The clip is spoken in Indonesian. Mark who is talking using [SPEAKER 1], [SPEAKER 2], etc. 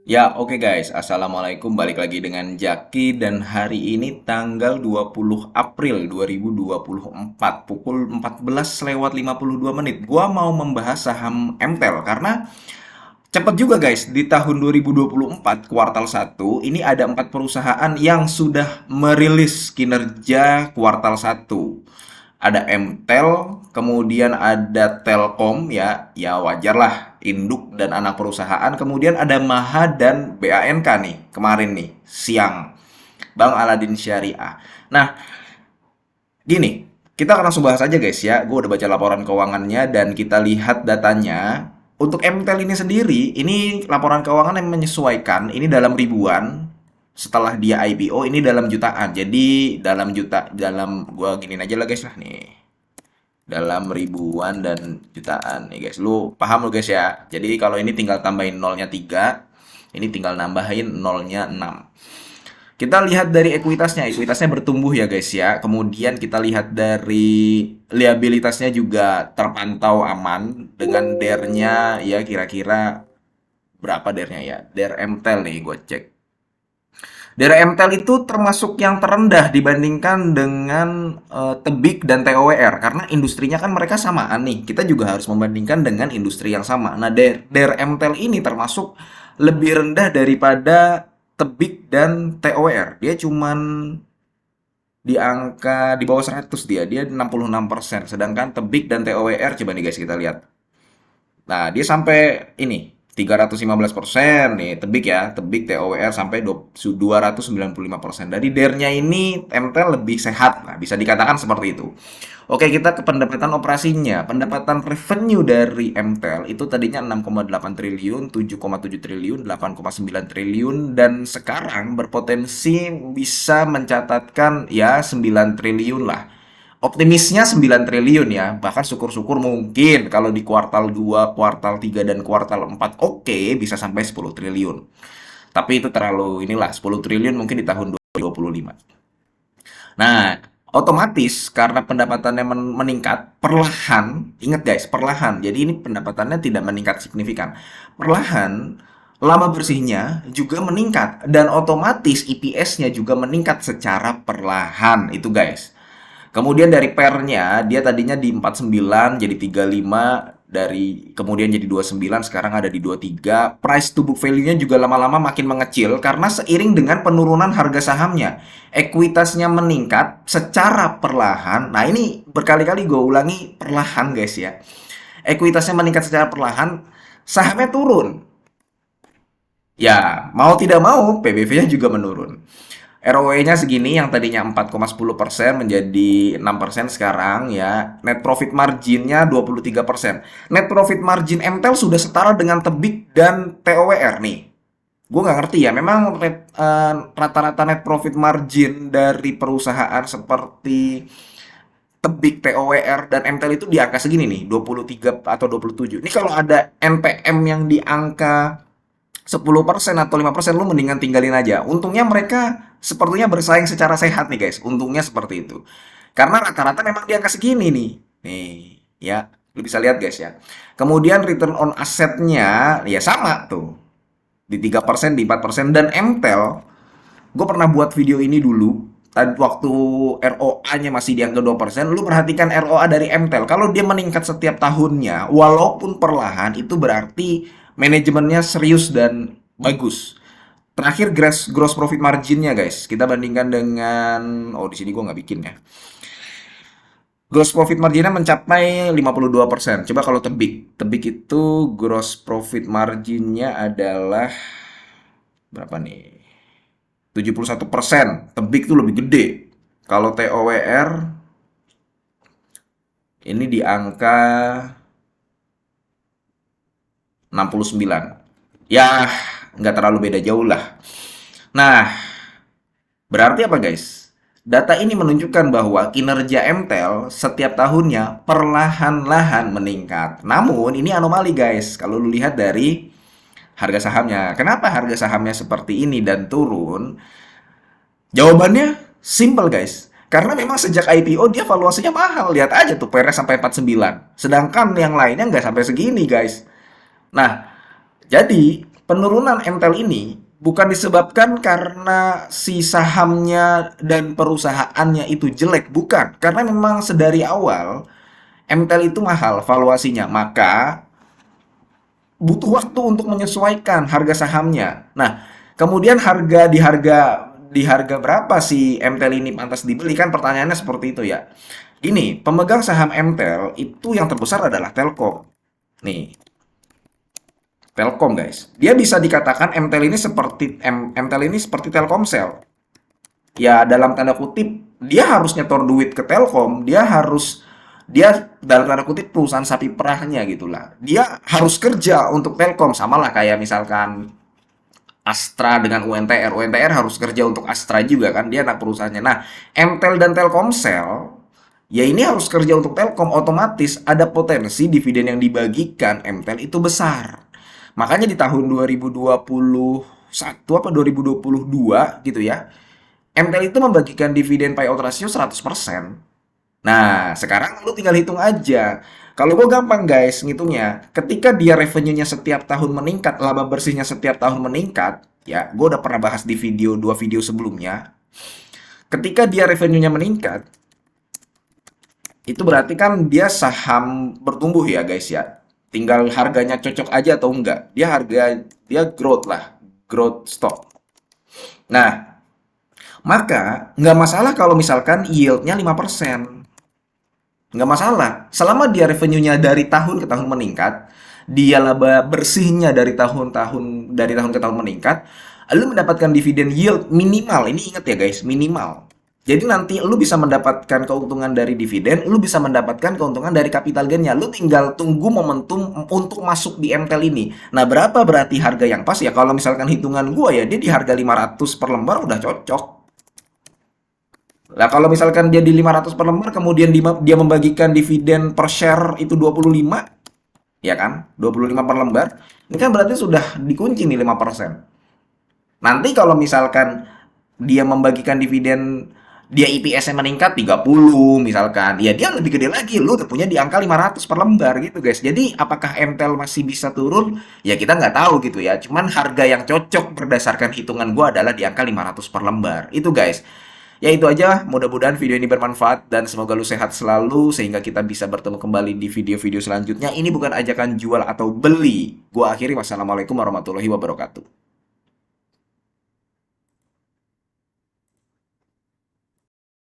[SPEAKER 1] Ya, oke guys. Assalamualaikum. Balik lagi dengan Jaki dan hari ini tanggal 20 April 2024 pukul 14:52. Gua mau membahas saham MTEL karena cepet juga guys. Di tahun 2024 kuartal satu ini ada 4 perusahaan yang sudah merilis kinerja kuartal satu. Ada MTEL, kemudian ada Telkom ya, ya wajar lah induk dan anak perusahaan. Kemudian ada Maha dan BANK nih kemarin nih siang, Bang Aladin Syariah. Nah, gini, kita akan langsung bahas aja guys ya. Gue udah baca laporan keuangannya dan kita lihat datanya. Untuk MTEL ini sendiri, ini laporan keuangan yang menyesuaikan. Ini dalam ribuan. Setelah dia IPO, ini dalam jutaan. Jadi dalam gua giniin aja lah guys lah nih, dalam ribuan dan jutaan nih guys. Lu paham lu guys ya. Jadi kalau ini tinggal tambahin nolnya 3, ini tinggal nambahin nolnya 6. Kita lihat dari ekuitasnya. Ekuitasnya bertumbuh ya guys ya. Kemudian kita lihat dari liabilitasnya juga terpantau aman dengan DER-nya ya kira-kira berapa DER-nya ya. DER MTEL nih gue cek. Daerah MTEL itu termasuk yang terendah dibandingkan dengan Tebik dan TOWR karena industrinya kan mereka samaan nih. Kita juga harus membandingkan dengan industri yang sama. Nah, daerah MTEL ini termasuk lebih rendah daripada Tebik dan TOWR. Dia cuman di angka di bawah 100 dia. Dia 66%. Sedangkan Tebik dan TOWR coba nih guys kita lihat. Nah, dia sampai ini 315% nih, Tebik ya, Tebik TOWR sampai 295%. Dari DER-nya ini MTEL lebih sehat lah, bisa dikatakan seperti itu. Oke, kita ke pendapatan operasinya. Pendapatan revenue dari MTEL itu tadinya 6,8 triliun, 7,7 triliun, 8,9 triliun dan sekarang berpotensi bisa mencatatkan ya 9 triliun lah. Optimisnya 9 triliun ya. Bahkan syukur-syukur mungkin kalau di kuartal 2, kuartal 3 dan kuartal 4 oke bisa sampai 10 triliun. Tapi itu terlalu inilah 10 triliun mungkin di tahun 2025. Nah, otomatis karena pendapatannya meningkat perlahan, ingat guys, perlahan. Jadi ini pendapatannya tidak meningkat signifikan. Perlahan laba bersihnya juga meningkat dan otomatis EPS-nya juga meningkat secara perlahan itu guys. Kemudian dari pernya dia tadinya di 49 jadi 35, dari kemudian jadi 29, sekarang ada di 23. Price to book value-nya juga lama-lama makin mengecil karena seiring dengan penurunan harga sahamnya. Ekuitasnya meningkat secara perlahan. Nah, ini berkali-kali gue ulangi perlahan guys ya. Ekuitasnya meningkat secara perlahan, sahamnya turun. Ya, mau tidak mau PBV-nya juga menurun. ROE-nya segini yang tadinya 4,10% menjadi 6% sekarang ya. Net profit margin-nya 23%. Net profit margin MTEL sudah setara dengan Tebik dan TOWR nih. Gue nggak ngerti ya, memang rata-rata net profit margin dari perusahaan seperti Tebik, TOWR, dan MTEL itu di angka segini nih, 23 atau 27. Ini kalau ada NPM yang di angka 10% atau 5%, lu mendingan tinggalin aja. Untungnya mereka sepertinya bersaing secara sehat nih guys. Untungnya seperti itu. Karena rata-rata memang di angka segini nih. Nih, ya. Lu bisa lihat guys ya. Kemudian return on assetnya ya sama tuh. Di 3%, di 4%. Dan MTEL, gue pernah buat video ini dulu. Tadi waktu ROA-nya masih di angka 2%, lu perhatikan ROA dari MTEL. Kalau dia meningkat setiap tahunnya, walaupun perlahan, itu berarti manajemennya serius dan bagus. Terakhir gross profit marginnya guys, kita bandingkan dengan di sini gua nggak bikin ya. Gross profit marginnya mencapai 52%. Coba kalau Tebik, Tebik itu gross profit marginnya adalah berapa nih? 71%. Tebik tuh lebih gede. Kalau TOWR ini di angka 69. Ya, nggak terlalu beda jauh lah. Nah, berarti apa guys? Data ini menunjukkan bahwa kinerja MTEL setiap tahunnya perlahan-lahan meningkat. Namun ini anomali guys, kalau lu lihat dari harga sahamnya. Kenapa harga sahamnya seperti ini dan turun? Jawabannya simple guys. Karena memang sejak IPO dia valuasinya mahal. Lihat aja tuh PRS sampai 49. Sedangkan yang lainnya nggak sampai segini guys. Nah, jadi penurunan MTEL ini bukan disebabkan karena si sahamnya dan perusahaannya itu jelek, bukan. Karena memang sedari awal MTEL itu mahal valuasinya, maka butuh waktu untuk menyesuaikan harga sahamnya. Nah, kemudian harga berapa si MTEL ini pantas dibeli, kan pertanyaannya seperti itu ya. Ini pemegang saham MTEL itu yang terbesar adalah Telkom. Nih, Telkom guys. Dia bisa dikatakan MTEL ini seperti Telkomsel. Ya dalam tanda kutip dia harus nyetor duit ke Telkom, dia dalam tanda kutip perusahaan sapi perahnya gitulah. Dia harus kerja untuk Telkom, sama lah kayak misalkan Astra dengan UNTR. UNTR harus kerja untuk Astra juga kan, dia anak perusahaannya. Nah, MTEL dan Telkomsel ya ini harus kerja untuk Telkom, otomatis ada potensi dividen yang dibagikan MTEL itu besar. Makanya di tahun 2021 apa 2022 gitu ya, MTEL itu membagikan dividen payout ratio 100%. Nah, sekarang lu tinggal hitung aja. Kalau gue gampang guys ngitungnya, ketika dia revenue-nya setiap tahun meningkat, laba bersihnya setiap tahun meningkat, ya gue udah pernah bahas di dua video sebelumnya. Ketika dia revenue-nya meningkat, itu berarti kan dia saham bertumbuh ya guys ya. Tinggal harganya cocok aja atau enggak. Dia growth lah, growth stock. Nah, maka nggak masalah kalau misalkan yield-nya 5%. Nggak masalah. Selama dia revenue-nya dari tahun ke tahun meningkat, dia laba bersihnya dari tahun ke tahun meningkat, lu mendapatkan dividen yield minimal. Ini ingat ya guys, minimal. Jadi nanti lu bisa mendapatkan keuntungan dari dividen, lu bisa mendapatkan keuntungan dari capital gain-nya. Lu tinggal tunggu momentum untuk masuk di MTEL ini. Nah, berapa berarti harga yang pas ya? Kalau misalkan hitungan gua ya, dia di harga 500 per lembar udah cocok. Nah, kalau misalkan dia di 500 per lembar, kemudian dia membagikan dividen per share itu 25, ya kan? 25 per lembar. Ini kan berarti sudah dikunci nih 5%. Nanti kalau misalkan dia membagikan dividen, dia IPS-nya meningkat 30 misalkan, ya dia lebih gede lagi. Lu udah punya di angka 500 per lembar gitu guys. Jadi apakah MTEL masih bisa turun? Ya kita nggak tahu gitu ya. Cuman harga yang cocok berdasarkan hitungan gua adalah di angka 500 per lembar. Itu guys. Ya itu aja, mudah-mudahan video ini bermanfaat dan semoga lu sehat selalu sehingga kita bisa bertemu kembali di video-video selanjutnya. Ini bukan ajakan jual atau beli. Gua akhiri, wassalamualaikum warahmatullahi wabarakatuh.